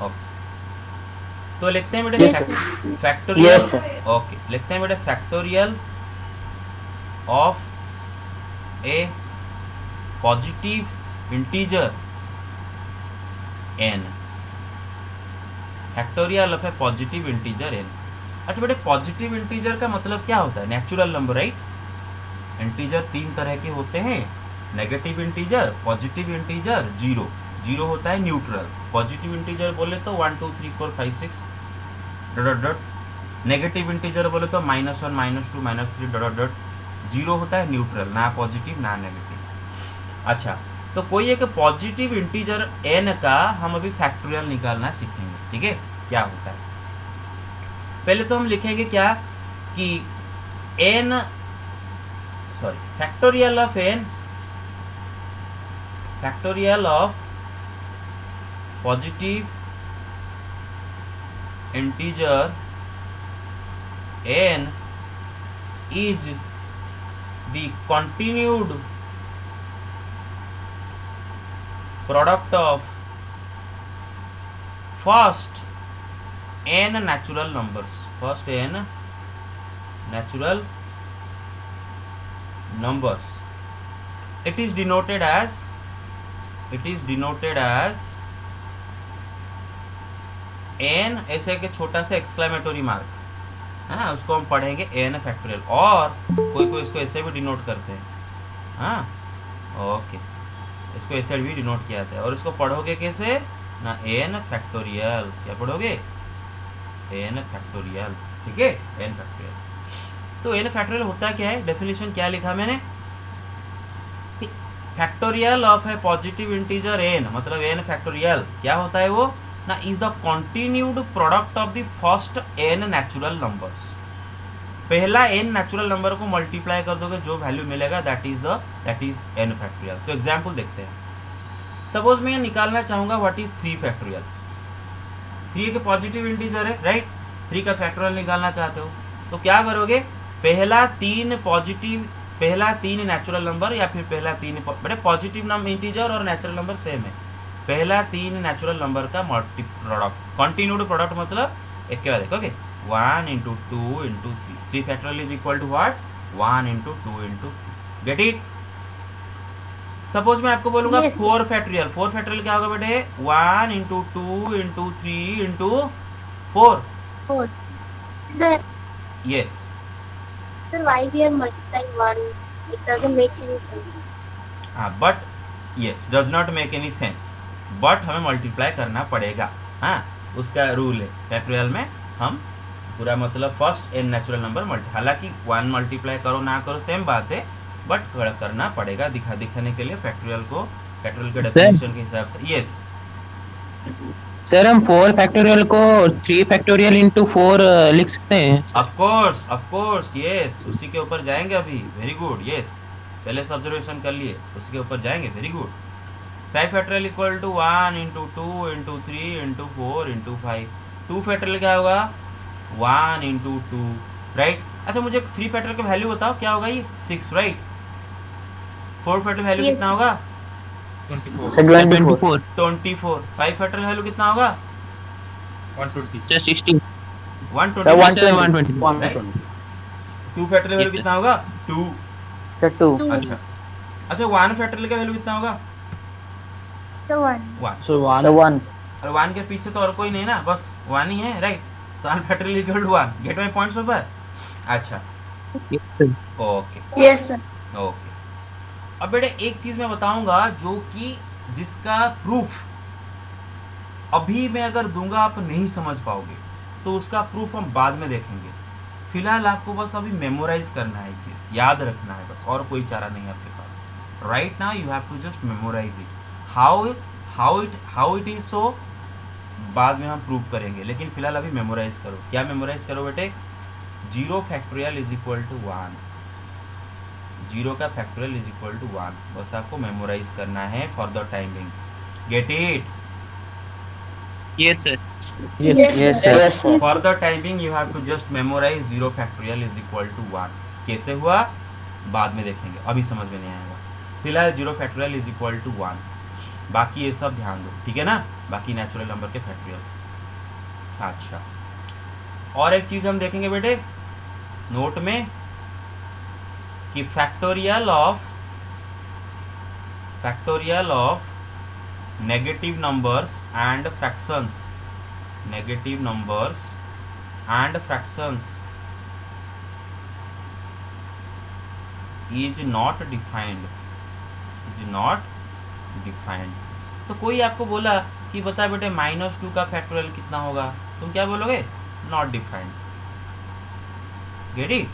Okay, तो लिखते हैं Yes, बेटे sir. Factorial. Yes sir. Okay, लिखते हैं बेटे factorial of a positive integer n. Factorial of a positive integer n. अच्छा बेटे, पॉजिटिव इंटीजर का मतलब क्या होता है? Natural number, right. इंटीजर तीन तरह के होते हैं, negative integer, positive integer, zero. Zero होता है न्यूट्रल। पॉजिटिव इंटीजर बोले तो 1 2 3 4 5 6 dot dot dot. Negative integer बोले तो -1 -2 -3 डॉट डॉट डॉट। जीरो होता है न्यूट्रल, ना पॉजिटिव ना नेगेटिव। अच्छा, तो कोई एक पॉजिटिव इंटीजर एन का हम अभी फैक्टोरियल निकालना सीखेंगे, ठीक है? क्या होता है, पहले तो हम लिखेंगे क्या कि n, sorry, factorial of n, factorial of positive integer n is the continued product of first n natural numbers, first n natural numbers. It is denoted as n, ऐसे के छोटा सा एक्सक्लेमेटरी मार्क है ना, उसको हम पढ़ेंगे एन फैक्टोरियल। और कोई कोई इसको ऐसे भी डिनोट करते हैं, हाँ ओके, इसको ऐसे भी डिनोट किया जाता है। और इसको पढ़ोगे कैसे ना, एन फैक्टोरियल। क्या पढ़ोगे? एन फैक्टोरियल, ठीक है, एन फैक्टोरियल। तो एन फैक्टोरियल होता क्या है, डेफिनेशन क्या लिखा मैंने, factorial of a positive integer n, मतलब एन फैक्टोरियल क्या होता है वो ना, is the continued product of the first n natural numbers. पहला एन नेचुरल नंबर को मल्टीप्लाई कर दोगे, जो वैल्यू मिलेगा दैट इज एन फैक्टोरियल। तो एग्जांपल देखते हैं। सपोज मैं निकालना चाहूंगा व्हाट इज 3 फैक्टोरियल। 3 के पॉजिटिव इंटीजर है, राइट। 3 का फैक्टोरियल निकालना चाहते हो तो क्या करोगे, पहला तीन नेचुरल नंबर या फिर पहला तीन, बड़े पॉजिटिव नंबर इंटीजर और नेचुरल नंबर सेम है, पहला तीन नेचुरल नंबर का मल्टी प्रोडक्ट, कंटिन्यूड प्रोडक्ट, मतलब एक के बाद एक, okay. 1 × 2 × 3, 3 factorial is equal to what, 1 × 2 × 3। Get it? Suppose मैं आपको बोलूंगा Yes, sir. 4 फैक्टोरियल। 4 फैक्टोरियल क्या होगा बेटे, 1 × 2 × 3 × 4। 4. Sir, yes, sir, why we are multiplying 1? It doesn't make any sense. हाँ, but yes does not make any sense, but हमें multiply करना पड़ेगा, हाँ, उसका रूल है। फैक्टोरियल में हम पूरा मतलब फर्स्ट एन नेचुरल नंबर हालांकि 1 मल्टीप्लाई करो ना करो सेम बात है, बट करना पड़ेगा दिखाने के लिए फैक्टोरियल को, फैक्टोरियल के डेफिनेशन के हिसाब से। यस सर हम 4 फैक्टोरियल को 3 फैक्टोरियल इंटू 4 लिख सकते हैं? ऑफ कोर्स, यस, उसी के ऊपर जाएंगे अभी। वेरी गुड, यस, पहले से ऑब्जर्वेशन कर लिए, उसी के ऊपर जाएंगे। Very good. 5 factorial equal to 1 × 2 × 3 × 4 × 5। 2 factorial क्या होगा, 1 × 2, राइट। अच्छा मुझे 3 फैक्टोरियल का वैल्यू बताओ, क्या होगा ये, 6, राइट। 4 फैक्टोरियल वैल्यू Yes, कितना sir. होगा, 24 24। 5 फैक्टोरियल वैल्यू कितना होगा, 120 sir 16 120, sir right. 120 2 factorial value कितना होगा, 2। सर 2 2. अच्छा, अच्छा 1 फैक्टोरियल का वैल्यू कितना होगा, The 1. 1। सर 1 और 1 के पीछे तो और कोई नहीं ना, बस 1 ही है, राइट। तो 1 factorial equal to 1। Get my points ऊपर? अच्छा, ओके Yes, sir. ओके। अब बेटे एक चीज़ मैं बताऊंगा जो कि जिसका प्रूफ अभी मैं अगर दूंगा आप नहीं समझ पाओगे, तो उसका प्रूफ हम बाद में देखेंगे। फिलहाल आपको बस अभी मेमोराइज करना है, एक चीज़ याद रखना है बस, और कोई चारा नहीं है आपके पास। Right now you have to just memorise it. How it is so बाद में हम प्रूव करेंगे, लेकिन फिलहाल अभी मेमोराइज करो। क्या मेमोराइज करो बेटे, 0 फैक्टोरियल इज इक्वल टू 1। 0 का फैक्टोरियल इज इक्वल टू 1, बस आपको मेमोराइज करना है for the timing. Get it? Yes sir Yes, sir. For the timing you have to just memorise 0 factorial is equal to 1। कैसे हुआ बाद में देखेंगे, अभी समझ में नहीं आएगा। फिलहाल 0 फैक्टोरियल इज इक्वल टू 1। बाकी ये सब ध्यान दो, ठीक है ना, बाकी नेचुरल नंबर के फैक्टोरियल। अच्छा, और एक चीज़ हम देखेंगे बेटे नोट में कि factorial of negative numbers and fractions, negative numbers and fractions is not defined, तो कोई आपको बोला कि बता बेटे -2 का फैक्टोरियल कितना होगा, तुम क्या बोलोगे? Not defined. Get it?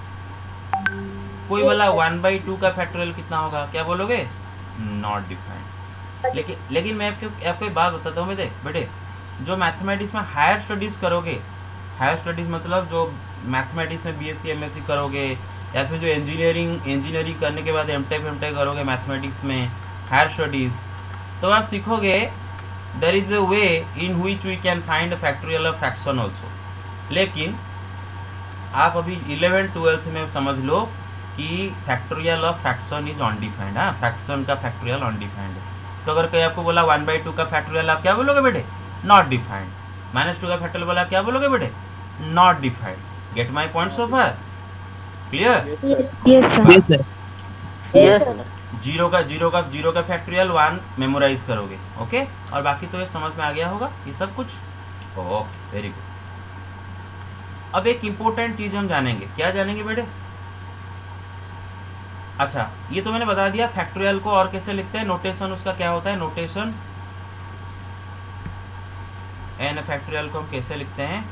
कोई Yes, बोला sir. 1/2 का फैक्टोरियल कितना होगा, क्या बोलोगे? Not defined. लेकिन मैं आपको एक बात बताता हूँ बेटे, जो मैथमेटिक्स में हायर स्टडीज़ करोगे, हायर स्टडीज़ मतलब जो मैथमेटिक्स में BSc MSc करोगे, या फिर जो इंजीनियरिंग करने के बाद M.Tech करोगे मैथमेटिक्स में हायर स्टडीज़, तो आप सीखोगे there is a way in which we can find factorial of fraction also. लेकिन आप अभी 11th-12th में समझ लो कि factorial of fraction is undefined. हाँ, फ्रैक्शन का फैक्टोरियल अनडिफाइंड है। तो अगर कोई आपको बोला 1/2 का फैक्टोरियल, आप क्या बोलोगे बेटे? Not defined. -2 का फैक्टोरियल बोला, क्या बोलोगे बेटे? Not defined. Gate my point so far? Clear? Yes, Yes, sir. yes, sir. Zero का फैक्टोरियल 1 मेमोराइज करोगे, ओके। और बाकी तो ये समझ में आ गया होगा ये सब कुछ। Okay, very good. अब एक इम्पोर्टेंट चीज हम जानेंगे, क्या जानेंगे बेटे? अच्छा, ये तो मैंने बता दिया फैक्टोरियल को और कैसे लिखते हैं, नोटेशन उसका क्या होता है, नोटेशन n फैक्टोरियल को हम कैसे लिखते हैं,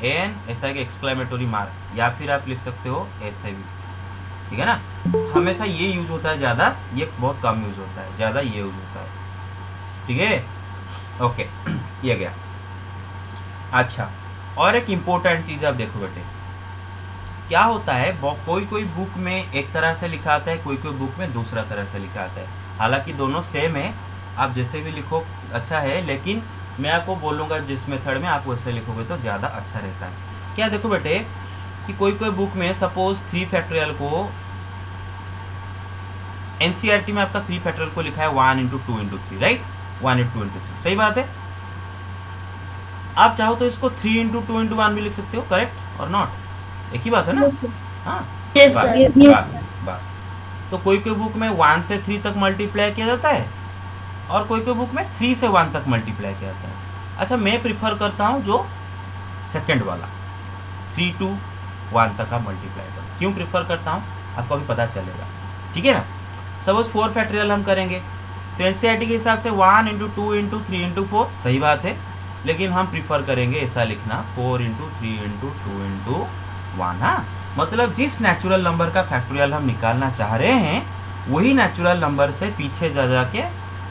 n ऐसा एक एक्सक्लेमेटरी मार्क, या फिर आप लिख सकते हो ऐसे भी, ठीक है ना। हमेशा ये यूज होता है ज़्यादा, ये बहुत कम यूज होता है, ज़्यादा ये यूज होता है, ठीक है। ओके, ये गया। अच्छा, और एक इम्पोर्टेंट चीज़ आप देखो बेटे, क्या होता है कोई बुक में एक तरह से लिखा आता है, कोई बुक में दूसरा तरह से लिखा आता है। हालांकि दोनों सेम है, आप जैसे भी लिखो अच्छा है, लेकिन मैं आपको बोलूँगा जिस मेथड में आप वैसे लिखोगे तो ज़्यादा अच्छा रहता है। क्या देखो बेटे कि कोई बुक में सपोज 3 फैक्टोरियल को, NCERT में आपका 3 फैक्टोरियल को लिखा है 1 × 2 × 3, राइट, 1 × 2 × 3, सही बात है। आप चाहो तो इसको 3 × 2 × 1 भी लिख सकते हो, करेक्ट और नॉट, एक ही बात है ना। Yes, sir. हाँ, Yes, बस, sir. बस बस। तो कोई बुक में 1 से 3 तक मल्टीप्लाई किया जाता है, और कोई बुक में 3 से 1 तक मल्टीप्लाई किया जाता है। अच्छा, मैं प्रिफर करता हूँ जो सेकंड वाला 3 to 1 तक का मल्टीप्लाई करो। क्यों प्रिफर करता हूँ आपको अभी पता चलेगा, ठीक है ना। सपोज 4 फैक्टोरियल हम करेंगे तो NCERT के हिसाब से 1 × 2 × 3 × 4, सही बात है, लेकिन हम प्रिफर करेंगे ऐसा लिखना 4 × 3 × 2 × 1। हाँ, मतलब जिस नेचुरल नंबर का फैक्टोरियल हम निकालना चाह रहे हैं वही नेचुरल नंबर से पीछे जा के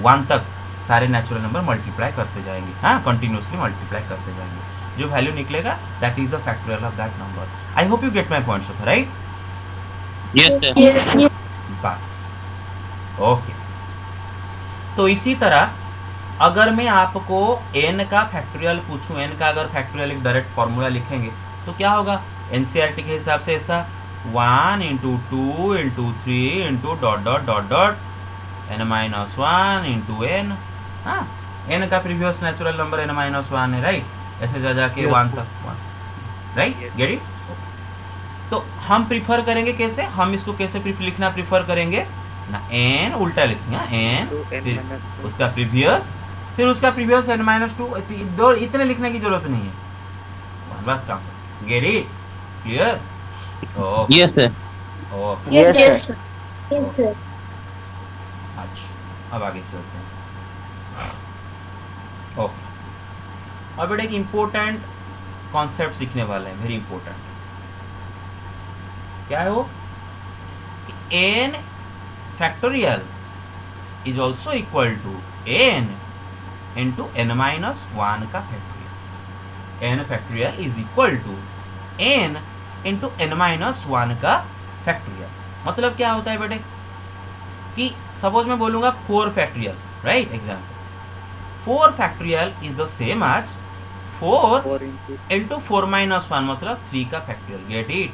1 तक सारे नेचुरल नंबर मल्टीप्लाई करते जाएंगे। हाँ, कंटिन्यूसली मल्टीप्लाई करते जाएंगे, जो वैल्यू निकलेगा that is the factorial of that number. I hope you gate my point, right? Yes, sir. Yes, yes. बस, ओके। तो इसी तरह अगर मैं आपको n का फैक्टोरियल पूछूं, n का अगर फैक्टोरियल एक डायरेक्ट फॉर्मूला लिखेंगे तो क्या होगा NCERT के हिसाब से ऐसा 1 × 2 × 3 × ... n-1 × n। हाँ, n का प्रीवियस नेचुरल नंबर n-1 है, राइट, ऐसे जा के 1 तक, राइट, गेट इट। तो हम प्रीफर करेंगे कैसे, हम इसको कैसे लिखना प्रीफर करेंगे ना, n उल्टा लिखेंगे, n फिर उसका प्रीवियस, फिर उसका प्रीवियस n-2, दो इतने लिखने की जरूरत नहीं है, बस काम, get it, clear? Okay, Yes, sir. Okay, Yes, yes, sir. Yes, sir. अच्छा, अब आगे चलते हैं। ओके, अब बेटा एक इम्पोर्टेंट कॉन्सेप्ट सीखने वाले हैं, वेरी इंपॉर्टेंट। क्या है वो कि n factorial is also equal to n into n-1 का factorial. n factorial is equal to n into n-1 का फैक्टोरियल। मतलब क्या होता है बेटे कि सपोज मैं बोलूँगा 4 factorial, right, example 4 factorial is the same as 4 into 4-1, मतलब 3 का factorial, get it.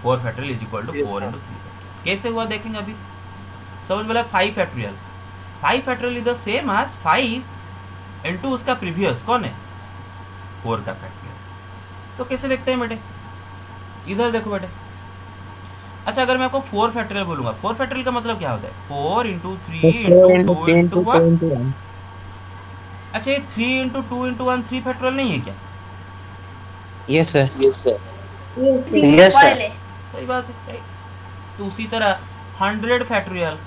4 factorial is equal to 4 into 3 factorial. कैसे हुआ देखेंगे अभी। सपोज बोला 5 factorial, 5 factorial is the same as 5 into उसका प्रीवियस कौन है 4 का फैक्टोरियल। तो कैसे देखते हैं बेटे, इधर देखो बेटे। अच्छा अगर मैं आपको 4 फैक्टोरियल बोलूंगा, 4 फैक्टोरियल का मतलब क्या होता है 4 इंटू 3 इंटू 2 इंटू 1। अच्छा ये 3 इंटू 2 इंटू 1 3 फैक्टोरियल नहीं है क्या? Yes sir. Yes, sir. सही बात है राइट। तो उसी तरह 100 फैक्टोरियल,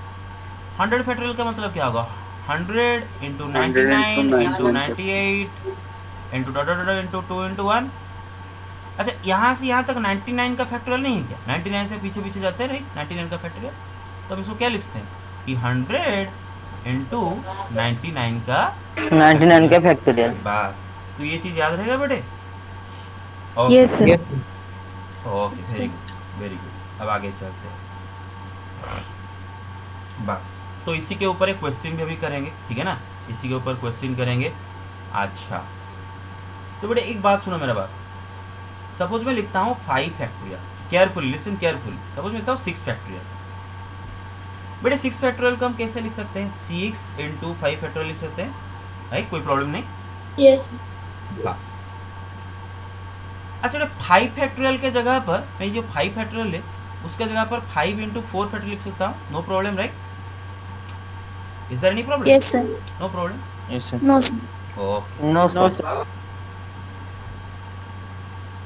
100 फैक्टोरियल का मतलब क्या होगा 100 into 99 into 98 into dot dot into 2 into 1। अच्छा यहाँ से यहाँ तक 99 का फैक्टोरियल नहीं है क्या? 99 से पीछे पीछे जाते हैं राइट 99 का फैक्टोरियल। तो हम इसको क्या लिखते हैं कि 100 इंटू 99 का 99 का फैक्टोरियल। बस। तो ये चीज़ याद रहेगा बेटे। Yes, sir. Okay very good very good. अब आगे चलते हैं बस। तो इसी के ऊपर एक क्वेश्चन भी अभी करेंगे, ठीक है ना, इसी के ऊपर क्वेश्चन करेंगे। अच्छा तो बेटे एक बात सुनो मेरा बात। सपोज मैं लिखता हूँ 5 factorial, carefully listen carefully. Suppose मैं लिखता हूँ 6 फैक्टोरियल। बेटे 6 फैक्टोरियल को हम कैसे लिख सकते हैं 6 इंटू 5 फैक्टोरियल लिख सकते हैं राइट, कोई प्रॉब्लम नहीं। Yes. बस। अच्छा बेटे 5 फैक्टोरियल के जगह पर मैं जो 5 फैक्टोरियल है उसके जगह पर 5 इंटू 4 फैक्टोरियल लिख सकता हूँ, no problem right. Is there any problem? Yes, sir. No problem. Yes sir. No, sir. Okay. No sir.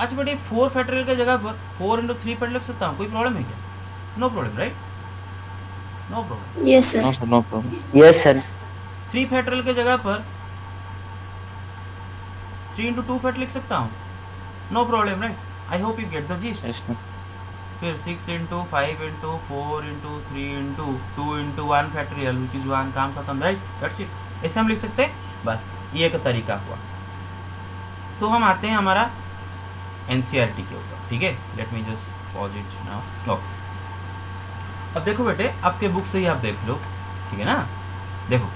अच्छा बेटे 4 फैक्टोरियल के जगह पर 4 इंटू 3 फैक्टोरियल लिख सकता हूँ, कोई प्रॉब्लम है क्या? No problem right, no problem. Yes, sir. No sir, no problem. Yes sir. 3 factorial के जगह पर 3 इंटू 2 फैक्टोरियल लिख सकता हूँ, no problem right. I hope you get the gist. Yes sir. फिर 6 into 5 into 4 into 3 into 2 into 1 factorial which is 1, काम खत्म right, that's it. ऐसे हम लिख सकते हैं बस, ये एक तरीका हुआ। तो हम आते हैं हमारा एनसीईआरटी के ऊपर, ठीक है। Let me just pause it now. Okay अब देखो बेटे आपके बुक से ही आप देख लो, ठीक है ना। देखो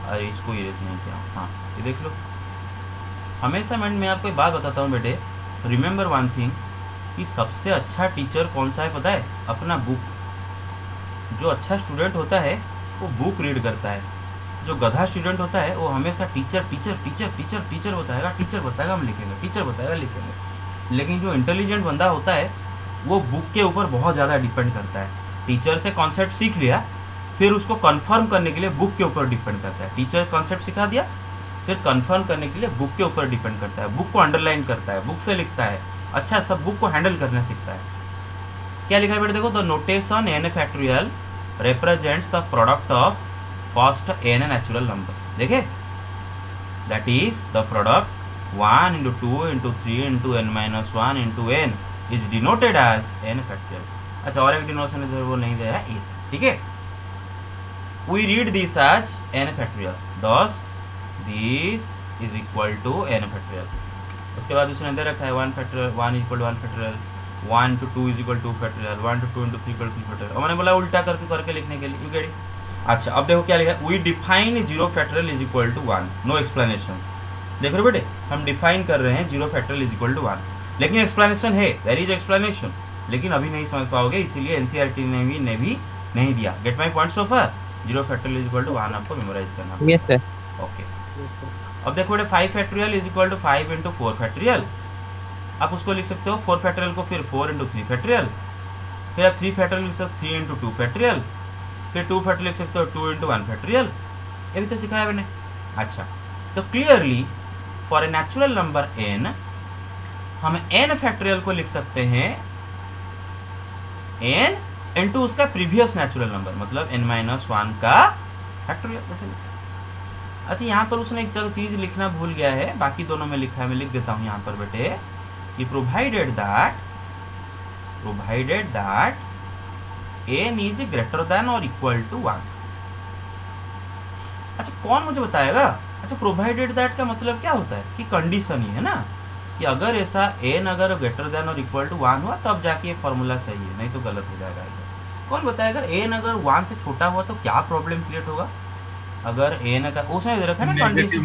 अरे इसको इरेज नहीं किया, हाँ ये देख लो। हमेशा मैं आपको एक बात बताता हूँ बेटे, रिमेंबर वन थिंग कि सबसे अच्छा टीचर कौन सा है पता है? अपना बुक। जो अच्छा स्टूडेंट होता है वो बुक रीड करता है, जो गधा स्टूडेंट होता है वो हमेशा teacher teacher teacher teacher teacher बताएगा हम लिखेंगे, टीचर बताएगा लिखेंगे। लेकिन जो इंटेलिजेंट बंदा होता है वो बुक के ऊपर बहुत ज़्यादा डिपेंड करता है। टीचर से कॉन्सेप्ट सीख लिया, फिर उसको कन्फर्म करने के लिए बुक के ऊपर डिपेंड करता है। टीचर कॉन्सेप्ट सिखा दिया, फिर कन्फर्म करने के लिए बुक के ऊपर डिपेंड करता है, बुक को अंडरलाइन करता है, बुक से लिखता है, अच्छा सब बुक को हैंडल करना सीखता है। क्या लिखा है बेटे देखो, the notation n factorial represents the product of first n natural numbers. देखे that is the product 1 into 2 into 3 into n minus 1 into n is denoted as n factorial. अच्छा और एक डिनोशन इधर वो नहीं दिया है, ठीक है। We read this as n factorial, thus this is equal to n factorial. उसके बाद उसने दे रखा है 1 factorial 1 equal to 1 factorial, 1 to 2 is equal to factorial, 1 to 2 into 3 equal to 3 factorial. और मैंने बोला उल्टा करके लिखने के लिए, यू गेट इट। अच्छा अब देखो क्या लिखा है, we define 0 factorial is equal to 1, no explanation. देख रहे हो बेटे हम डिफाइन कर रहे हैं 0 फैक्टोरियल इज इक्वल टू 1, लेकिन एक्सप्लेनेशन है, देयर इज एक्सप्लेनेशन, लेकिन अभी नहीं समझ पाओगे, इसीलिए एनसीईआरटी ने भी नहीं दिया। Get my point so far, 0 factorial is equal to 1 आपको मेमोराइज करना। Yes sir. ओके अब देखो बेटे 5 factorial is equal to 5 into 4 factorial. आप उसको लिख सकते हो 4 फैक्टोरियल को फिर 4 इंटू 3 फैक्टोरियल, फिर आप 3 फैक्टोरियल लिख सकते हो 3 इंटू 2 फैक्टोरियल, फिर 2 फैक्टोरियल लिख सकते हो 2 इंटू 1 फैक्टोरियल। ये भी तो सिखाया मैंने। अच्छा तो clearly for a natural number n हम n फैक्टोरियल को लिख सकते हैं n इंटू उसका प्रीवियस नेचुरल नंबर, मतलब n माइनस 1 का फैक्टोरियल जैसे लिखा। अच्छा यहाँ पर उसने एक चीज़ लिखना भूल गया है, बाकी दोनों में लिखा है, मैं लिख देता हूँ यहाँ पर बेटे कि provided that n is greater than और इक्वल टू 1। अच्छा कौन मुझे बताएगा? अच्छा प्रोवाइडेड दैट का मतलब क्या होता है कि कंडीशन ही है ना, कि अगर ऐसा n अगर ग्रेटर देन और इक्वल टू 1 हुआ तब जाके ये फॉर्मूला सही है, नहीं तो गलत हो जाएगा। कौन बताएगा? n अगर 1 से छोटा हुआ तो क्या प्रॉब्लम क्रिएट होगा? अगर n का उसने दे रखा है ना condition,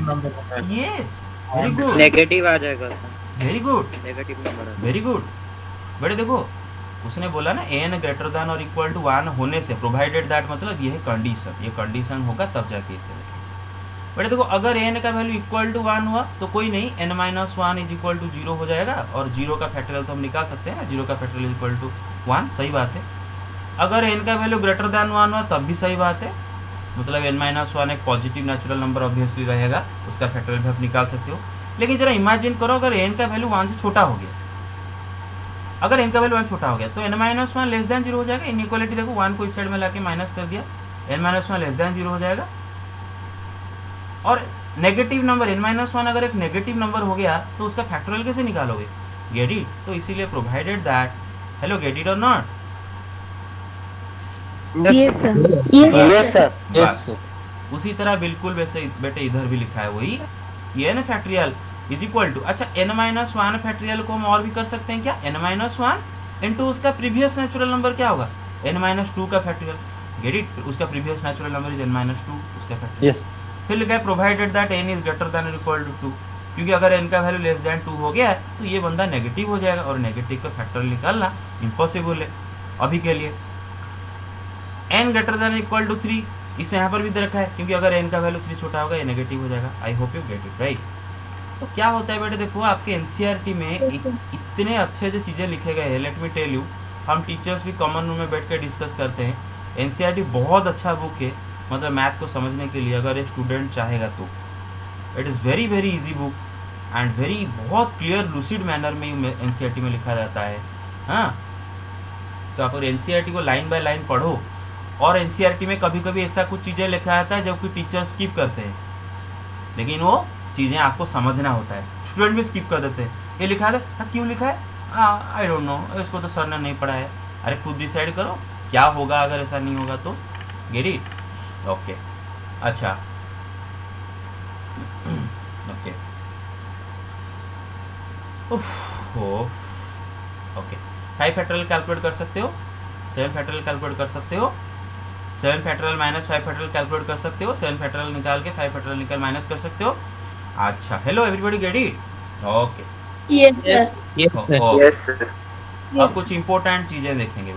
yes very good, negative आ जाएगा। Very good, negative number very good. बेटे देखो उसने बोला ना एन ग्रेटर देन और इक्वल टू 1 होने से, प्रोवाइडेड दैट मतलब ये है कंडीशन, ये कंडीशन होगा तब जाके इसे लिखेंगे। बेटा देखो अगर एन का वैल्यू इक्वल टू 1 हुआ तो कोई नहीं, n minus 1 is equal to 0 हो जाएगा, और 0 का फैक्टोरियल तो हम निकाल सकते हैं ना, 0 का फैक्टोरियल इक्वल टू 1, सही बात है। अगर n का वैल्यू ग्रेटर दैन 1 हुआ तब भी सही बात है, मतलब n माइनस 1 एक पॉजिटिव नेचुरल नंबर ऑब्वियसली रहेगा, उसका फैक्टोरियल भी आप निकाल सकते हो। लेकिन जरा इमेजिन करो अगर n का वैल्यू 1 से छोटा हो गया, अगर n का वैल्यू 1 छोटा हो गया तो n माइनस 1 लेस देन 0 हो जाएगा। इनइक्वालिटी देखो 1 को इस साइड में लाके माइनस कर दिया, n माइनस 1 लेस देन 0 हो जाएगा। और नेगेटिव नंबर n माइनस 1 अगर एक नेगेटिव नंबर हो गया तो उसका फैक्टोरियल कैसे निकालोगे? Gate it? तो इसीलिए provided that, hello get it और नॉट? Yes, sir. बस उसी तरह बिल्कुल वैसे बेटे इधर भी लिखा है वही कि n factorial is equal to, अच्छा n माइनस 1 फैक्टोरियल को हम और भी कर सकते हैं क्या? n माइनस 1 इंटू उसका प्रीवियस नेचुरल नंबर क्या होगा? n माइनस 2 का फैक्टोरियल। Get it? उसका previous natural number is n minus 2, उसका फैक्टोरियल। फिर लिखा है provided that n is greater than और इक्वल टू 2, क्योंकि अगर n का वैल्यू लेस देन 2 हो गया है तो ये बंदा नेगेटिव हो जाएगा, और नेगेटिव का फैक्टोरियल निकालना इम्पॉसिबल है अभी के लिए। n greater than equal to 3, इसे यहाँ पर भी दे रखा है, क्योंकि अगर n का वैल्यू 3 छोटा होगा ये नेगेटिव हो जाएगा। आई hope you get it right. तो क्या होता है बेटे देखो आपके एनसीईआरटी में इतने अच्छे अच्छे चीज़ें लिखे गए हैं, लेट मी टेल यू, हम टीचर्स भी कॉमन रूम में बैठ कर डिस्कस करते हैं। एनसीईआरटी बहुत अच्छा बुक है, मतलब मैथ को समझने के लिए अगर एक स्टूडेंट चाहेगा तो it is very very easy book and very बहुत क्लियर लूसिड मैनर में एनसीईआरटी में लिखा जाता है। हाँ, तो आप अगर एनसीईआरटी को लाइन बाय लाइन पढ़ो, और एनसीईआरटी में कभी कभी ऐसा कुछ चीज़ें लिखा जाता है जबकि टीचर स्किप करते हैं, लेकिन वो चीज़ें आपको समझना होता है, स्टूडेंट भी स्किप कर देते हैं। ये लिखा है हाँ क्यों लिखा है, आई डोंट नो, इसको तो सर ने नहीं पढ़ा है। अरे खुद डिसाइड करो क्या होगा अगर ऐसा नहीं होगा तो। Get it? ओके, अच्छा ओके ओके 5 फैक्टोरियल कैलकुलेट कर सकते हो, 7 फैक्टोरियल कैलकुलेट कर सकते हो, 7 फैक्टोरियल माइनस 5 फैक्टोरियल कैलकुलेट कर सकते हो, 7 फैक्टोरियल निकाल के 5 फैक्टोरियल निकाल माइनस कर सकते हो। अच्छा hello everybody get it? Okay Yes, sir. Okay. अब कुछ इंपॉर्टेंट चीज़ें देखेंगे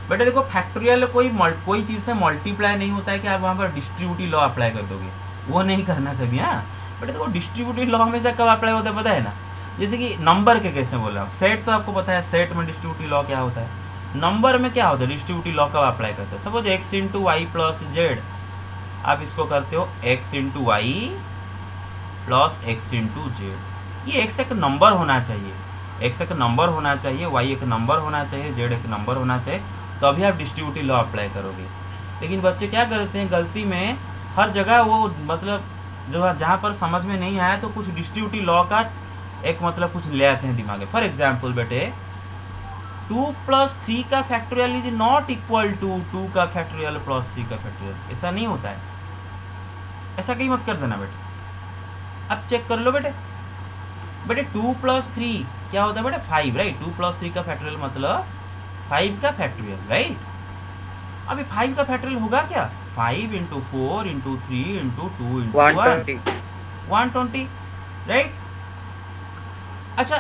बेटे देखो फैक्टोरियल कोई चीज़ से मल्टीप्लाई नहीं होता है कि आप वहाँ पर डिस्ट्रीब्यूटिव लॉ अप्लाई कर दोगे, वो नहीं करना कभी। हाँ बेटे देखो डिस्ट्रीब्यूटिव लॉ हमेशा कब अप्लाई होता है पता है ना, जैसे कि नंबर के कैसे बोल रहा हूँ, सेट तो आपको पता है, सेट में डिस्ट्रीब्यूटिव लॉ क्या होता है, नंबर में क्या होता है डिस्ट्रीब्यूटिव लॉ कब अप्लाई करते हैं। Suppose x into y plus z, आप इसको करते हो x into y plus x into z. ये x एक नंबर होना चाहिए, x एक नंबर होना चाहिए, y एक नंबर होना चाहिए, z एक नंबर होना चाहिए, तभी आप डिस्ट्रीब्यूटिव लॉ अप्लाई करोगे। लेकिन बच्चे क्या करते हैं गलती में, हर जगह वो मतलब जो जहाँ पर समझ में नहीं आया तो कुछ डिस्ट्रीब्यूटिव लॉ का एक मतलब कुछ ले आते हैं दिमाग में। फॉर एग्जाम्पल बेटे 2 प्लस 3 का factorial is not equal to 2 का फैक्टोरियल प्लस 3 का फैक्टोरियल, ऐसा नहीं होता है, ऐसा कहीं मत कर देना बेटे। अब चेक कर लो बेटे 2 प्लस 3 क्या होता है बेटे 5 राइट, 2 प्लस 3 का फैक्टोरियल मतलब 5 का फैक्टोरियल राइट। अभी 5 का फैक्टोरियल होगा क्या, 5 into 4 into 3 into 2 into 120 right. अच्छा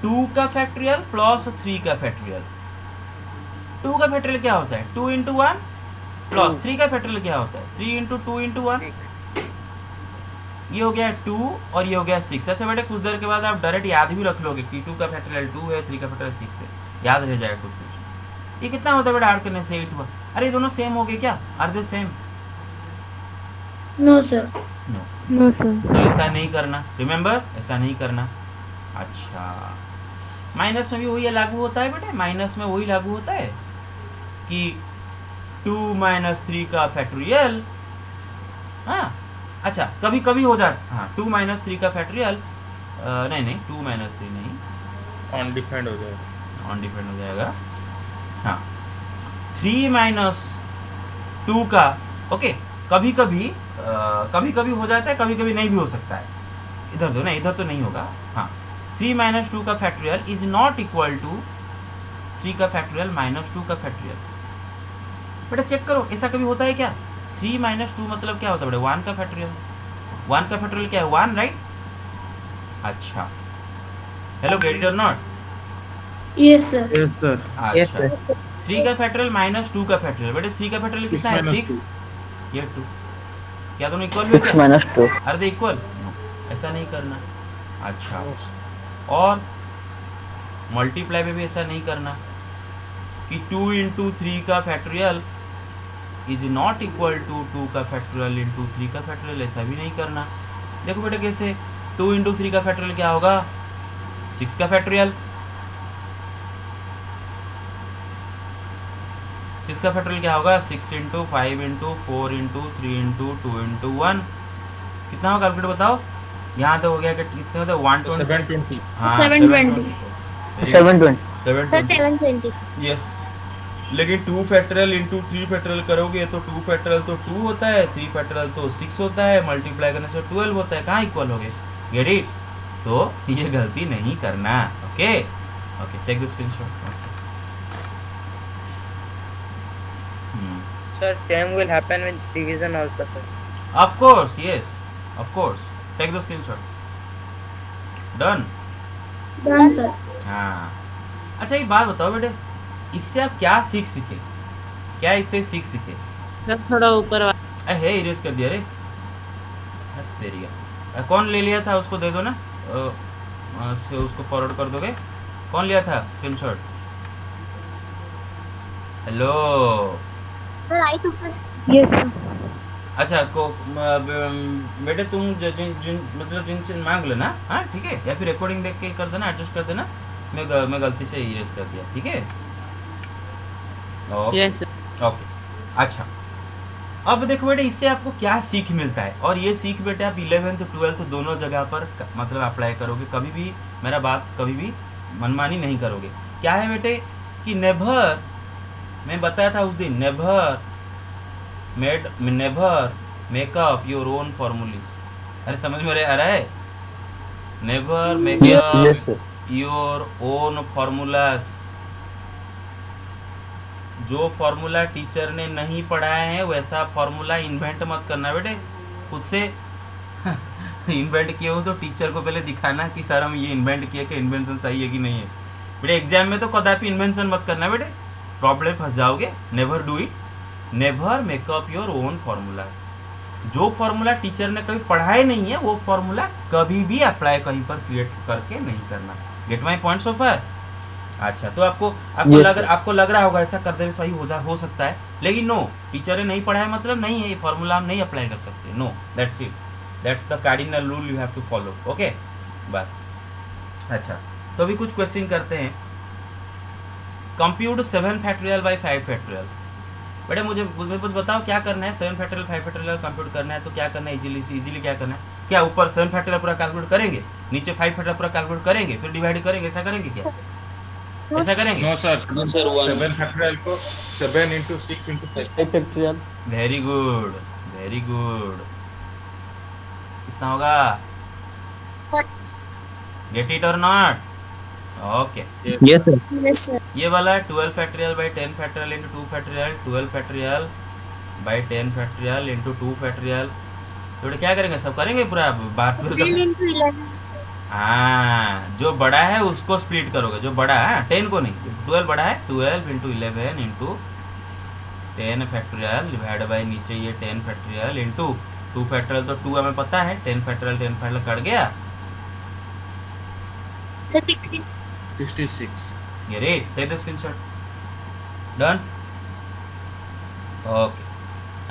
2 का फैक्टोरियल प्लस 3 का फैक्टोरियल, 2 का फैक्टोरियल क्या होता है 2 इंटू 1 प्लस 3 का फैक्टोरियल क्या होता है 3 इंटू 2 इंटू 1, ये हो गया 2 और ये हो गया 6। अच्छा बेटे कुछ देर के बाद आप डायरेक्ट याद भी रख लोगे कि 2 का फैक्टोरियल 2 है, 3 का फैक्टोरियल 6 है, याद रह जाएगा कुछ। ये कितना होता है बेटा ऐड करने से 8 हुआ। अरे दोनों सेम हो गए क्या, are they same? No, sir. No, sir. तो ऐसा नहीं करना, रिमेंबर ऐसा नहीं करना। अच्छा माइनस में भी वही लागू होता है बेटे, माइनस में वही लागू होता है कि 2 माइनस 3 का फैक्टोरियल। हाँ अच्छा कभी कभी हो जाता, हाँ 2 माइनस 3 का फैक्टोरियल, नहीं 2 माइनस 3 नहीं, अनडिफाइंड हो जाएगा, अनडिफाइंड हो जाएगा। हाँ 3 माइनस 2 का, ओके कभी कभी हो जाता है, कभी कभी नहीं भी हो सकता है, इधर तो नहीं होगा। हाँ 3 माइनस 2 का factorial is not equal to 3 का फैक्टोरियल माइनस 2 का फैक्टोरियल। बेटा चेक करो ऐसा कभी होता है क्या, 3 माइनस 2 मतलब क्या होता है बेटा 1 का फैक्टोरियल, 1 का फैक्टोरियल क्या है 1 राइट। अच्छा हेलो गेट इट और not? Yes, sir. Yes, sir. Yes, अच्छा, sir. 3 का फैक्टोरियल माइनस 2 का फैक्टोरियल, बेटे 3 का फैक्टोरियल कितना है? 6, ये 2, क्या दोनों इक्वल हुए क्या? -2. Are they equal? नो, ऐसा नहीं करना। अच्छा, और मल्टीप्लाई में भी ऐसा नहीं करना कि 2 इंटू 3 का factorial is not equal to 2 का फैक्टोरियल इंटू 3 का फैक्टोरियल, ऐसा भी नहीं करना। देखो बेटा कैसे, 2 इंटू 3 का फैक्टोरियल क्या होगा? 6 का फैक्टोरियल, 6 का फैक्टोरियल क्या होगा? 6 into 5 into 4 into 3 into 2 into 1, कितना होगा? कैलकुलेट बताओ। यहाँ तो हो गया कि कितने होते हैं? 120, 720. हाँ 720. 720. 720, 720. यस। लेकिन 2 फैक्टोरियल इंटू 3 फैक्टोरियल करोगे तो 2 फैक्टोरियल तो 2 होता है, 3 फैक्टोरियल तो 6 होता है, मल्टीप्लाई करने से 12 होता है, कहाँ इक्वल हो गए? Get it? तो ये गलती नहीं करना। Okay okay, take the screenshot. Sir, same will happen with division also, sir. Of course, yes of course, take the screenshot. Done. Done, sir. हाँ, अच्छा एक बात बताओ बेटे, इससे आप क्या सीखे? क्या इससे सीखे? सर थोड़ा ऊपर है इरेज कर दिया रे, तेरी कौन ले लिया था? उसको दे दो ना, उसको फॉरवर्ड कर दोगे? कौन लिया था screenshot? Hello, Sir, I took this. Yes, sir. अच्छा बेटे तुम मतलब जिनसे मांग लेना, हाँ ठीक है, या फिर रिकॉर्डिंग देख के कर देना, एडजस्ट कर देना। मैं गलती से इरेज कर दिया, ठीक है? Yes, sir. ओके, अच्छा अब देखो बेटे इससे आपको क्या सीख मिलता है, और ये सीख बेटे आप 11th 12th दोनों जगह पर मतलब अप्लाई करोगे, कभी भी मेरा बात कभी भी मनमानी नहीं करोगे। क्या है बेटे कि नेवर, मैं बताया था उस दिन, never make up your own formulae. अरे समझ में आ रहा है? Never make up your own formulas. जो फॉर्मूला टीचर ने नहीं पढ़ाया है वैसा फॉर्मूला इन्वेंट मत करना बेटे, खुद से इन्वेंट किए हो तो टीचर को पहले दिखाना कि सर हम ये इन्वेंट किए कि इन्वेंशन सही है कि नहीं है। बेटे एग्जाम में तो कदापि इन्वेंशन मत करना बेटे, प्रॉब्लम फंस जाओगे। Never do it, never make up your own formulas. जो फॉर्मूला टीचर ने कभी पढ़ाया नहीं है वो फॉर्मूला कभी भी अप्लाई कहीं पर क्रिएट करके नहीं करना। गेट माई पॉइंट सो फार? अच्छा, तो आपको लग रहा होगा ऐसा कर देने सही हो सकता है, लेकिन नो, टीचर ने नहीं पढ़ाया मतलब नहीं है ये फॉर्मूला हम नहीं अप्लाई कर सकते। No, that's it, that's the cardinal rule you have to follow. Okay बस। अच्छा, तो अभी कुछ क्वेश्चन करते हैं। Compute 7 factorial by 5 factorial. बेटे मुझे कुछ बताओ क्या करना है? 7 फैक्टोरियल 5 फैक्टोरियल कंप्यूट करना है तो क्या करना है? इजीली क्या करना है? क्या ऊपर 7 फैक्टोरियल पूरा कैलकुलेट करेंगे, नीचे 5 फैक्टोरियल पूरा कैलकुलेट करेंगे, फिर डिवाइड करेंगे, ऐसा करेंगे क्या? ऐसा करेंगे? No sir. 7 factorial को 7 into 6 into 5. Very good, very good. कितना होगा? गेट इट और not? Okay, Yes, sir. Yes, sir. ये वाला 12 factorial by 10 factorial into 2 factorial, 12 factorial by 10 factorial into 2 factorial. थोड़े क्या करेंगे, सब करेंगे पूरा बात। 12 into 11. हाँ, जो बड़ा है उसको स्प्लिट करोगे, जो बड़ा है 10 को नहीं, 12 बड़ा है, 12 into 11 into 10 factorial divide by नीचे ये 10 फैक्टोरियल इंटू 2 फैक्टोरियल, तो 2 हमें पता है, 10 फैक्टोरियल कट गया, Sir, 60. 66. ये रे, take the screenshot. Done? Okay,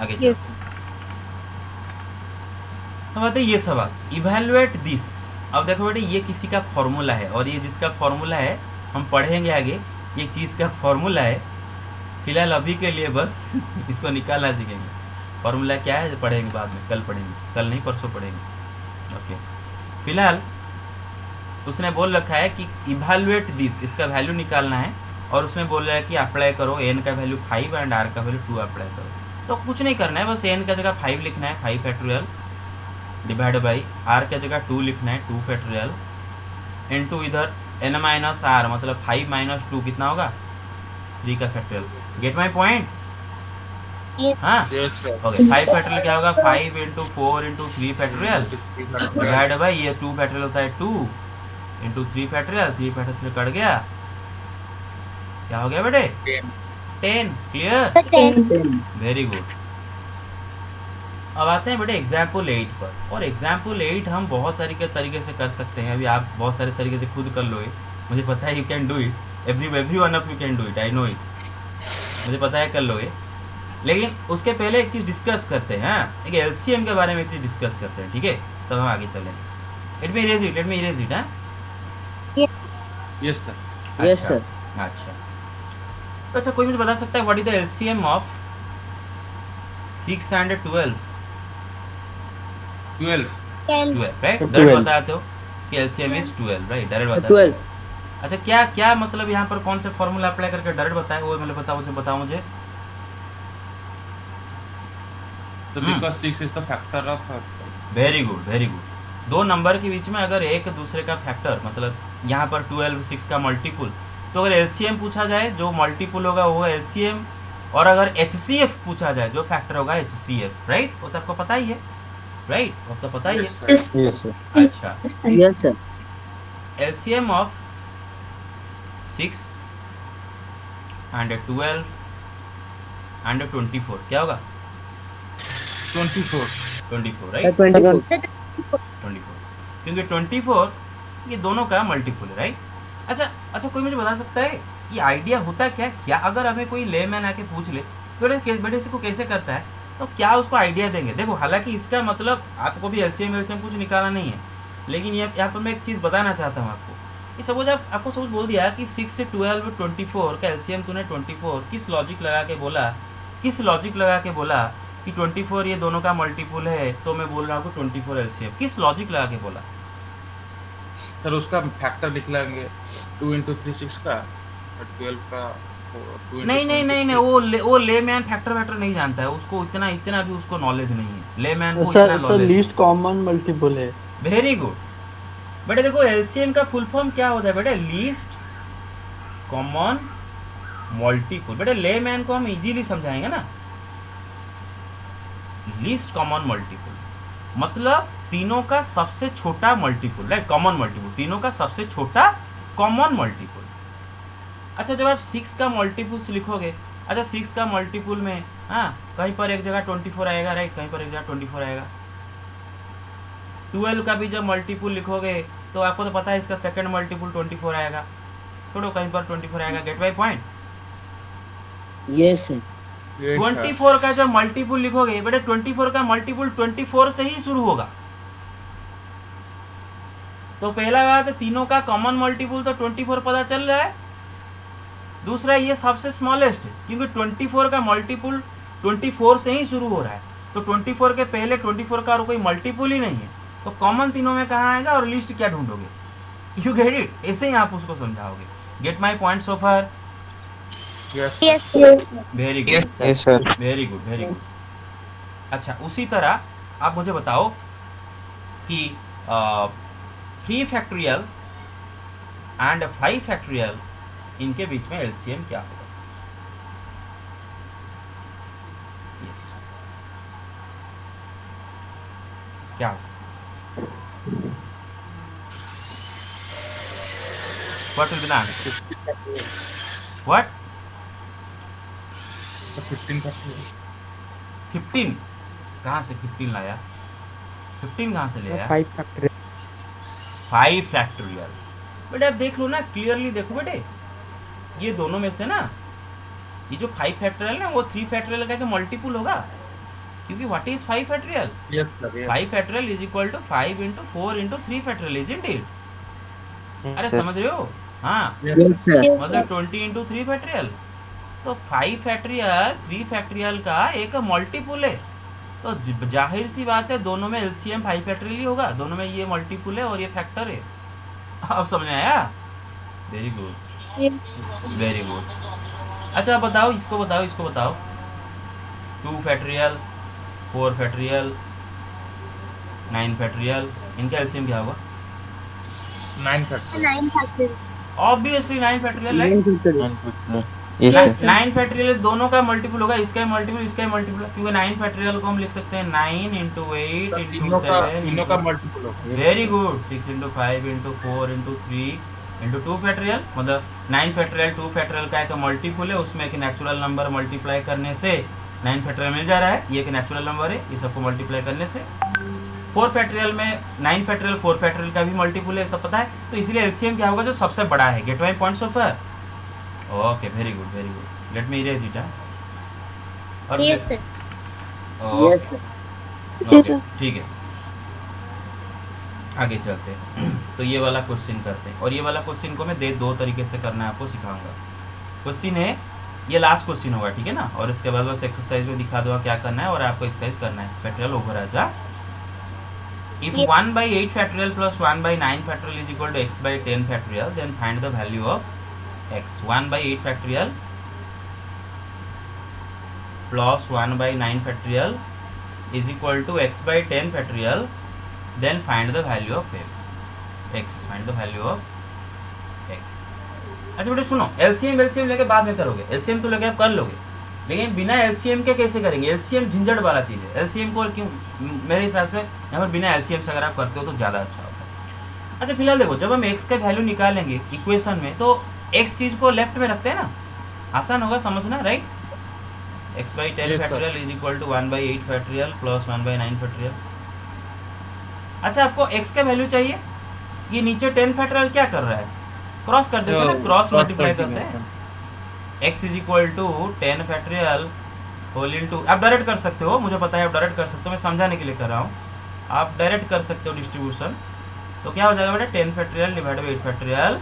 आगे चलो। Yes, sir. अब आते हैं ये सवाल, इवैल्यूएट दिस। अब देखो बेटे ये किसी का फॉर्मूला है, और ये जिसका फॉर्मूला है हम पढ़ेंगे आगे, ये चीज़ का फॉर्मूला है। फिलहाल अभी के लिए बस इसको निकालना सीखेंगे। फॉर्मूला क्या है पढ़ेंगे बाद में, कल पढ़ेंगे, कल नहीं परसों पढ़ेंगे। ओके, फिलहाल उसने बोल रखा है कि इवैल्यूएट दिस, इसका वैल्यू निकालना है, और उसने बोल रहा है कि अप्लाई करो n का वैल्यू 5 एंड r का वैल्यू 2 अप्लाई करो। तो कुछ नहीं करना है, बस n का जगह 5 लिखना है, 5 फैक्टोरियल डिवाइड बाई r का जगह 2 लिखना है, 2 फैक्टोरियल इनटू इधर n माइनस r, मतलब 5 माइनस 2 कितना होगा? 3 का factorial. Gate my point? Yes. हाँ Yes sir. ओके, 5 फैक्टोरियल क्या होगा? 5 into 4 into 3 factorial divide by ये 2 फैक्टोरियल होता है 2 इंटू 3 फैक्टोरियल, 3 फैक्टोरियल कट गया, क्या हो गया बेटे? 10. 10. क्लियर? 10. Very good. अब आते हैं बेटे एग्जाम्पल 8 पर. और एग्जाम्पल 8 हम बहुत तरीके से कर सकते हैं. अभी आप बहुत सारे तरीके से खुद कर लोगे, मुझे पता है. You can do it. Every one of you can do it. I know it. मुझे पता है कर लोगे. लेकिन उसके पहले एक चीज़ डिस्कस करते हैं. हाँ, एक एलसीएम के बारे में एक चीज़ डिस्कस करते हैं. ठीक है, तब हम आगे चलेंगे. Late me erase it. हाँ, Yes, sir. Yes, sir. अच्छा. तो अच्छा, कोई मुझे बता सकता है what is the LCM of 6 and 12? 12. 12, right? 12. Direct बताते हो कि एलसीएम इज 12, राइट? डायरेक्ट बताते हो. 12. अच्छा, क्या मतलब यहाँ पर कौन से फॉर्मूला अप्लाई करके डायरेक्ट बताए, वो मतलब बताओ मुझे. So because 6 is the factor of very good. दो नंबर के बीच में अगर एक दूसरे का फैक्टर, मतलब यहाँ पर 12 6 का मल्टीपुल, तो अगर एलसीएम पूछा जाए जो मल्टीपुल होगा वो होगा एलसीएम. और अगर एचसीएफ पूछा जाए जो फैक्टर होगा एचसीएफ, राइट? वो तो आपको पता ही है, राइट? वो तो पता ही है. Yes, sir. Yes, sir. अच्छा, Yes, sir. LCM of 6 and 12 and 24 क्या होगा? 24. 24, राइट? 24. 24, क्योंकि 24 ये दोनों का मल्टीपुल है, राइट? अच्छा, कोई मुझे बता सकता है ये आइडिया होता क्या अगर हमें कोई लेमैन आके पूछ ले तो बेटे इसको कैसे करता है, तो क्या उसको आइडिया देंगे? देखो, हालांकि इसका मतलब आपको भी एलसीएम कुछ निकालना नहीं है, लेकिन यहाँ पर मैं एक चीज़ बताना चाहता हूँ आपको. कि सपोज आपको सपोज बोल दिया कि 6 से 12 24 का एलसीएम तूने 24 किस लॉजिक लगा के बोला कि 24 ये दोनों का मल्टीपुल है, तो मैं बोल रहा हूँ कि 24 एलसीएम. किस लॉजिक लगा के बोला? सर उसका फैक्टर निकलेंगे 2 into 3 6 का और 12 का 2 नहीं, वो लेमैन फैक्टर नहीं जानता है. उसको इतना भी उसको नॉलेज नहीं है. लेमैन को सर इतना नॉलेज. लीस्ट कॉमन मल्टीपल है. वेरी गुड बेटे. देखो, एलसीएम का फुल फॉर्म क्या होता है बेटे? Least common multiple. बेटे लेमैन को हम इजीली समझाएंगे ना. लीस्ट कॉमन मल्टीपल मतलब तीनों का सबसे छोटा मल्टीपल, राइट? कॉमन मल्टीपल, तीनों का सबसे छोटा कॉमन मल्टीपल. अच्छा, जब आप 6 का मल्टीपल्स लिखोगे, अच्छा 6 का मल्टीपल में कहीं पर एक जगह 24 आएगा, राइट? कहीं पर एक जगह 24 आएगा. 12 का भी जब मल्टीपल लिखोगे तो आपको तो पता है इसका सेकंड मल्टीपल 24 आएगा. छोड़ो, कहीं पर 24 आएगा. Gate my point? Yes, sir. 24 का जब मल्टीपल लिखोगे बेटे, 24 का मल्टीपल 24 से ही शुरू होगा. तो पहला बात है, तीनों का कॉमन मल्टीपल तो 24 पता चल रहा है. दूसरा, ये सबसे स्मॉलेस्ट है क्योंकि 24 का मल्टीपल 24 से ही शुरू हो रहा है. तो 24 के पहले 24 का और कोई मल्टीपल ही नहीं है, तो कॉमन तीनों में कहाँ आएगा और लिस्ट क्या ढूंढोगे? You get it? ऐसे ही आप उसको समझाओगे. Get my point so far? Yes. Yes. Very Yes, good. yes, sir. Very good. अच्छा, उसी तरह आप मुझे बताओ कि 3 फैक्टोरियल एंड 5 फैक्टोरियल इनके बीच में एलसीएम क्या होगा? यस, क्या होगा? What will be the answer? What? 15 factorial. 15 कहाँ से 15 लाया? 15 कहाँ से ले आया? 5 फैक्टोरियल. 5 फैक्टोरियल. बेटे आप देख लो ना, क्लियरली देखो बेटे, ये दोनों में से ना ये जो 5 फैक्टोरियल ना वो 3 फैक्टोरियल का मल्टीपल होगा. क्योंकि what is 5 factorial? Yes, sir. Yes. 5 factorial is equal to 5 into 4 into 3 factorial, isn't it? अरे Yes, sir. समझ रहे हो? हाँ, Yes, sir. मतलब 20 into 3 फैक्टोरियल. तो 5 फैक्टोरियल 3 फैक्टोरियल का एक मल्टीपल है, तो जाहिर सी बात है दोनों में एलसीएम 5 फैक्टोरियल ही होगा. दोनों में ये मल्टीपल है और ये फैक्टर है. अब समझ में आया? Very good. अच्छा बताओ, इसको बताओ 2 फैक्टोरियल 4 फैक्टोरियल 9 फैक्टोरियल, इनका एलसीएम क्या होगा? 9 factorial. 9 factorial. Obviously 9 factorial, right? 9 factorial. Yes, sir. 9 factorial दोनों का मल्टीपल होगा, इसका मल्टीपल इसका मल्टीपल, क्योंकि 9 फैक्टोरियल को हम लिख सकते हैं 9 into 8 into तीनों 7 का मल्टीपल होगा. Very good. 6 into 5 into 4 into 3 into 2 factorial, मतलब 9 फैक्टोरियल 2 फैक्टोरियल का एक मल्टीपल है, उसमें एक नेचुरल नंबर मल्टीप्लाई करने से 9 फैक्टोरियल मिल जा रहा है, ये एक नेचुरल नंबर है, ये सबको मल्टीप्लाई करने से 4 फैक्टोरियल में 9 फैक्टोरियल 4 फैक्टोरियल का भी मल्टीपल है, सब पता है, तो इसलिए एलसीएम क्या होगा जो सबसे बड़ा है। Gate my point so far? Okay, very good very good, late me erase it. और Yes, sir. Yes, sir. Okay, ठीक है, आगे चलते हैं। तो ये वाला क्वेश्चन करते हैं, और ये वाला क्वेश्चन को मैं दो तरीके से करना है आपको सिखाऊंगा। क्वेश्चन है, ये लास्ट क्वेश्चन होगा, ठीक है ना, और इसके बाद बस एक्सरसाइज में दिखा दूंगा क्या करना है, और आपको एक्सरसाइज करना है। फैक्टोरियल ओवर आ जा। If Yes. 1/8 factorial plus 1/9 factorial is equal to x by 10 factorial, then find the value of x. 1/8 factorial plus 1/9 factorial is equal to x by 10 factorial, then find the value of x. Find the value of x. अच्छा बेटे सुनो, LCM लेके बाद में करोगे, LCM तो लेके आप कर लोगे, लेकिन बिना एलसीएम के कैसे करेंगे? एलसीएम झंझट वाला चीज़ है। एलसीएम को क्यों, मेरे हिसाब से यहाँ पर बिना एलसीएम से अगर आप करते हो तो ज़्यादा अच्छा होता है। अच्छा फिलहाल देखो, जब हम एक्स का वैल्यू निकालेंगे इक्वेशन में, तो एक्स चीज़ को लेफ्ट में रखते हैं ना, आसान होगा समझना, right? X by 10 factorial is equal to 1/8 factorial plus 1/9 factorial. अच्छा आपको एक्स का वैल्यू चाहिए, ये नीचे 10 फैक्टोरियल क्या कर रहा है? क्रॉस कर देते हैं ना, क्रॉस मल्टीप्लाई करते हैं। x is equal to 10 factorial whole into, आप डायरेक्ट कर सकते हो, मुझे पता है आप डायरेक्ट कर सकते हो, मैं समझाने के लिए कर रहा हूँ, आप डायरेक्ट कर सकते हो डिस्ट्रीब्यूशन। तो क्या हो जाएगा बेटा, 10 factorial divide by 8 factorial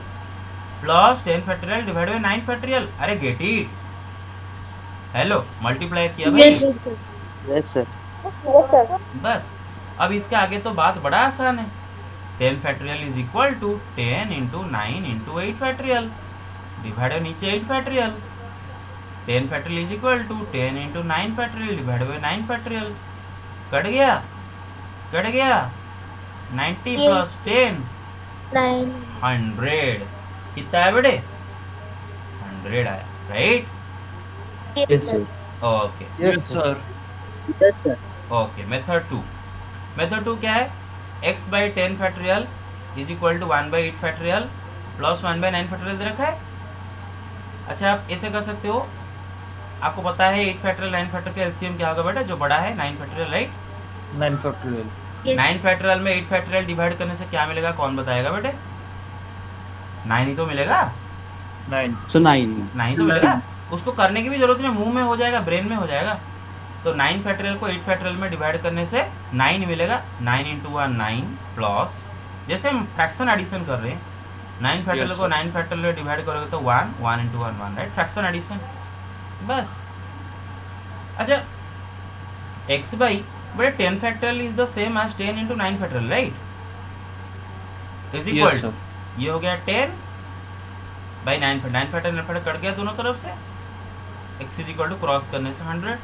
plus 10 factorial divide by 9 factorial. अरे गेट इट, हेलो, मल्टीप्लाई किया भाई। Yes. Yes, sir. Yes, sir. बस अब इसके आगे तो बात बड़ा आसान है। 10 factorial is equal to 10 into 9 into 8 factorial divide नीचे 8 factorial. 10 factorial is equal to 10 into 9 factorial divide by 9 factorial. Cut गया 90 Yes. प्लस 10 9. 100। कितना है बेटे? 100 आया, right? Yes, sir. Okay Yes, sir. Yes, sir. Okay, method 2 क्या है? x by 10 factorial is equal to 1/8 factorial plus 1/9 factorial दे रखा है। अच्छा आप ऐसे कर सकते हो, आपको पता है 8 फैक्टोरियल 9 फैक्टोरियल का एलसीएम क्या होगा बेटा, जो बड़ा है 9 factorial, right? 9 factorial. Yes. 9 factorial में 8 फैक्टोरियल डिवाइड करने से क्या मिलेगा, कौन बताएगा बेटे? 9 ही तो मिलेगा, 9 So 9. 9 तो मिलेगा, उसको करने की भी जरूरत नहीं, मुंह में हो जाएगा, ब्रेन में हो जाएगा। तो 9 फैक्टोरियल को 8 फैक्टोरियल में डिवाइड करने से 9 मिलेगा, 9 इंटू 1 9 प्लस, जैसे हम फ्रैक्शन एडिशन कर रहे हैं, 9 फैक्टोरियल को 9 फैक्टोरियल में डिवाइड करोगे तो 1 इंटू 1 1, राइट? फ्रैक्शन एडिशन, बस। अच्छा x बाई बड़े 10 factorial is the same as 10 into 9 factorial, right? Is equal Yes, to, sir. ये हो गया 10 बाई 9 फैक्टोरियल कट गया दोनों तरफ से, x is equal to cross करने से 100।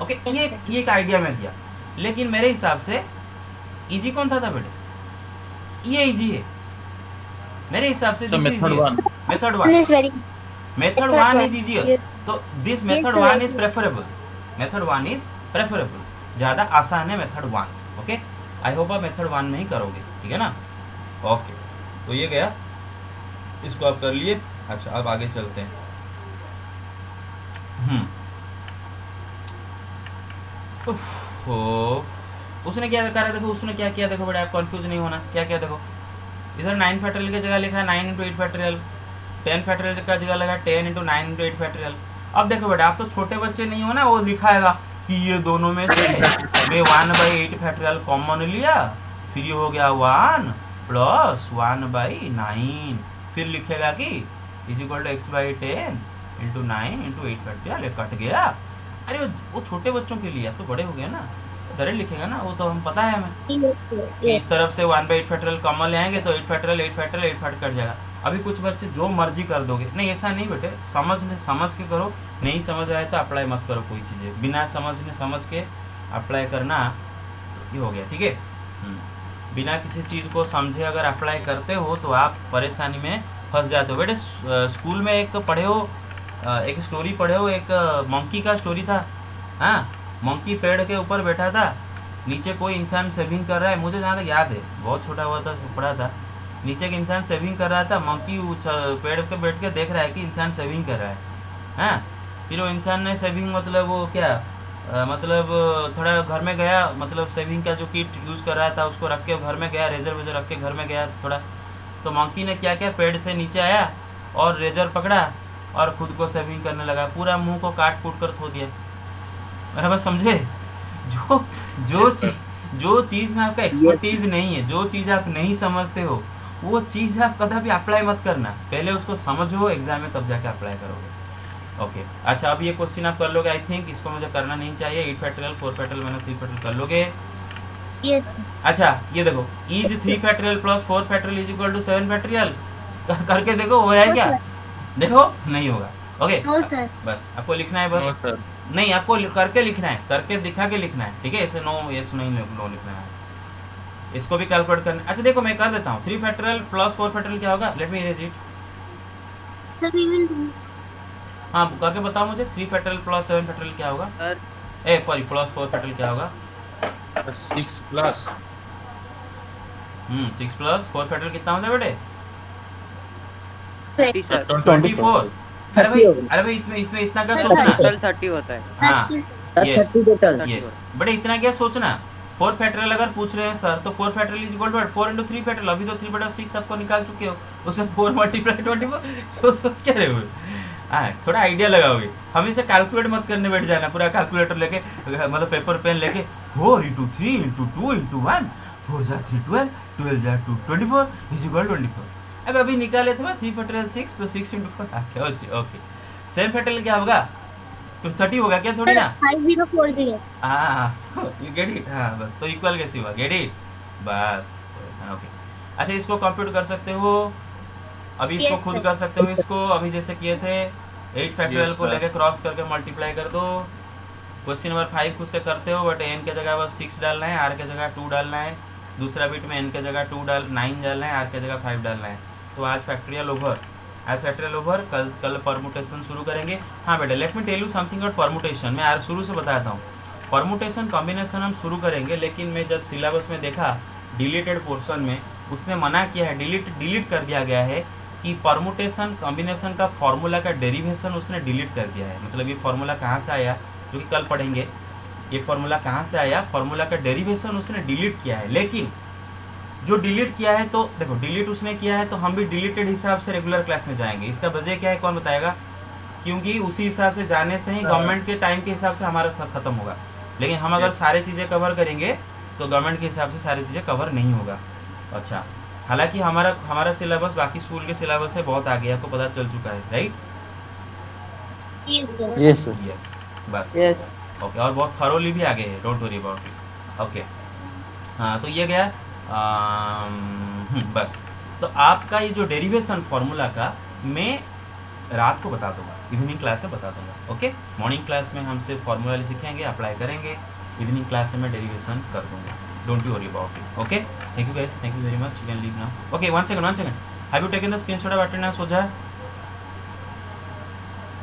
ओके, ये एक आइडिया मैं दिया, लेकिन मेरे हिसाब से इजी कौन था बेटे? ये इजी है मेरे हिसाब से। So method 1. Method One 1 is very. Method Method 1 one. Is easier, Yes. तो this method sir, 1 I is agree. Preferable. Method 1 is preferable, ज़्यादा आसान है मेथड 1। ओके, आई होप आप मेथड 1 में ही करोगे, ठीक है ना? ओके, तो ये गया, इसको आप कर लिए। अच्छा अब आगे चलते हैं। उसने क्या करा, देखो उसने क्या किया, देखो बेटा आप कंफ्यूज नहीं होना, क्या क्या देखो, इधर 9 फैक्टोरियल की जगह लिखा है 9 इंटू 8 फैक्टोरियल, 10 फैक्टोरियल का जगह लगा 10 इंटू 9 इंटू 8 फैक्टोरियल। अब देखो बेटा आप तो छोटे बच्चे नहीं हो ना, वो लिखाएगा कि ये दोनों में से मैं 1/8 फैक्टोरियल कॉमन लिया, फिर ये हो गया 1 प्लस 1/9, फिर लिखेगा कि is equal to x by 10 into 9 into 8 factorial, ये कट गया। अरे वो छोटे बच्चों के लिए, आप तो बड़े हो गए ना, तो डायरेक्ट लिखेगा ना, वो तो हम पता है हमें। Yes, sir. Yes. इस तरफ से 1/8 फैक्टोरियल कॉमन ले आएंगे तो 8 फैक्टोरियल कट जाएगा। अभी कुछ बच्चे जो मर्जी कर दोगे, नहीं ऐसा नहीं बेटे, समझ के करो, नहीं समझ आए तो अप्लाई मत करो कोई चीज़ें, बिना समझ के अप्लाई करना, तो ये हो गया, ठीक है? बिना किसी चीज़ को समझे अगर अप्लाई करते हो तो आप परेशानी में फंस जाते हो बेटे। स्कूल में एक पढ़े हो, एक स्टोरी पढ़े हो, एक मंकी का स्टोरी था। हाँ, मंकी पेड़ के ऊपर बैठा था, नीचे कोई इंसान शेविंग कर रहा है, मुझे जहाँ तक याद है, बहुत छोटा हुआ था, पढ़ा था, नीचे एक इंसान सेविंग कर रहा था, मंकी पेड़ पे बैठ के देख रहा है कि इंसान सेविंग कर रहा है। हाँ, फिर वो इंसान ने सेविंग मतलब वो क्या मतलब थोड़ा घर में गया, मतलब सेविंग का जो किट यूज़ कर रहा था उसको रख के घर में गया, रेजर वेजर रख के घर में गया थोड़ा। तो मंकी ने क्या किया, पेड़ से नीचे आया और रेजर पकड़ा और खुद को सेविंग करने लगा, पूरा मुंह को काट कूट कर धो दिया। मेरा बात समझे? जो जो चीज़ में आपका एक्सपर्टीज नहीं है, जो चीज़ आप नहीं समझते हो, वो चीज़ आप कभी अप्लाई मत करना, पहले उसको समझो एग्जाम में, तब जाके अप्लाई करोगे। ओके अच्छा, अब ये क्वेश्चन आप कर लोगे आई थिंक, इसको मुझे करना नहीं चाहिए। 8 फैक्टोरियल 4 फैक्टोरियल माइनस 3 फैक्टोरियल कर लोगे? यस अच्छा ये देखो, is 3 factorial plus 4 factorial is equal to 7 factorial, करके देखो हो है क्या? देखो नहीं होगा। Okay no sir. बस आपको लिखना है, नो बस सर। नहीं आपको करके लिखना है, करके दिखा के लिखना है, ठीक है? ऐसे नो यस नहीं नो लिखना है, इसको भी कैलकुलेट करना। अच्छा देखो मैं कर देता हूँ, 3 फैक्टोरियल प्लस 4 फैक्टोरियल क्या होगा? Let me erase it. Sir we will do. हाँ करके बताओ मुझे, 3 फैक्टोरियल प्लस 7 फैक्टोरियल क्या होगा? सर ए सॉरी प्लस 4 फैक्टोरियल क्या होगा? 6 प्लस 6 प्लस 4 फैक्टोरियल कितना होता है बेटे? 24। 24। अरे भाई इसमें इतना क्या सोचना? टोटल 30 होता है। हाँ 30 सर। Yes 30 total. यस बेटे, इतना क्या सोचना? 4 फैक्टोरियल अगर पूछ रहे हैं सर, तो 4 factorial is equal to 4 × 3 factorial, अभी तो 3/6 आपको निकाल चुके हो, उससे 4 × 24 सोच क्या रहे हो? हाँ थोड़ा आइडिया लगाओगे, हमेशा कैलकुलेट मत करने बैठ जाना, पूरा कैलकुलेटर लेके मतलब पेपर पेन लेके 4 × 3 × 2 × 1 4 जा 3 12 12 जा 2 24 इज इक्वल 24। अब अभी निकाले थे 3 फैक्टोरियल 6, तो 6 × 4 ओके। 7 फैक्टोरियल क्या होगा? तो 30 होगा क्या? थोड़ी ना। 5040। हाँ यू गेट इट। हाँ बस, तो इक्वल कैसे हुआ? गेट इट बस। ओके अच्छा, इसको कंप्यूट कर सकते हो अभी, इसको Yes, खुद sir. कर सकते हो इसको, अभी जैसे किए थे 8 फैक्टोरियल Yes, को sir. लेके क्रॉस करके मल्टीप्लाई कर दो। क्वेश्चन नंबर 5 खुद से करते हो, बट n के जगह बस 6 डालना है, r के जगह 2 डालना है, दूसरा बिट में n के जगह 9 डालना है, r के जगह 5 डालना है। तो आज फैक्टोरियल ओवर, कल परमुटेशन शुरू करेंगे। हाँ बेटा let me tell you something about permutation, मैं आज शुरू से बताता हूँ। परमुटेशन कॉम्बिनेशन हम शुरू करेंगे, लेकिन मैं जब सिलेबस में देखा डिलीटेड पोर्शन में उसने मना किया है, डिलीट कर दिया गया है कि परमुटेशन कॉम्बिनेशन का फॉर्मूला का डेरिवेशन उसने डिलीट कर दिया है। मतलब ये फॉर्मूला कहाँ से आया, जो कि कल पढ़ेंगे, ये फॉर्मूला कहाँ से आया, फॉर्मूला का डेरिवेशन उसने डिलीट किया है। लेकिन जो डिलीट किया है, तो देखो डिलीट उसने किया है तो हम भी डिलीटेड हिसाब से रेगुलर क्लास में जाएंगे। इसका वजह क्या है कौन बताएगा? क्योंकि उसी हिसाब से जाने से ही गवर्नमेंट के टाइम के हिसाब से हमारा सब खत्म होगा। लेकिन हम अगर सारी चीज़ें कवर करेंगे तो गवर्नमेंट के हिसाब से सारी चीज़ें कवर नहीं होगा। अच्छा हालांकि हमारा सिलेबस बाकी स्कूल के सिलेबस से बहुत आगे, आपको पता चल चुका है, right? Yes sir. Yes, sir. Yes बस यस ओके, और बहुत थरोली भी आगे है, don't worry about it. Okay हाँ तो ये गया बस। तो आपका ये जो डेरिवेशन फार्मूला का मैं रात को बता दूंगा, इवनिंग क्लास से बता दूंगा। ओके मॉर्निंग क्लास में हम सिर्फ फार्मूला सीखेंगे, अप्लाई करेंगे, इवनिंग क्लास में मैं डेरिवेशन कर दूंगा, don't you worry about it. Okay thank you guys, thank you very much, you can leave now. Okay one second have you taken the screenshot of attendance? हो जाए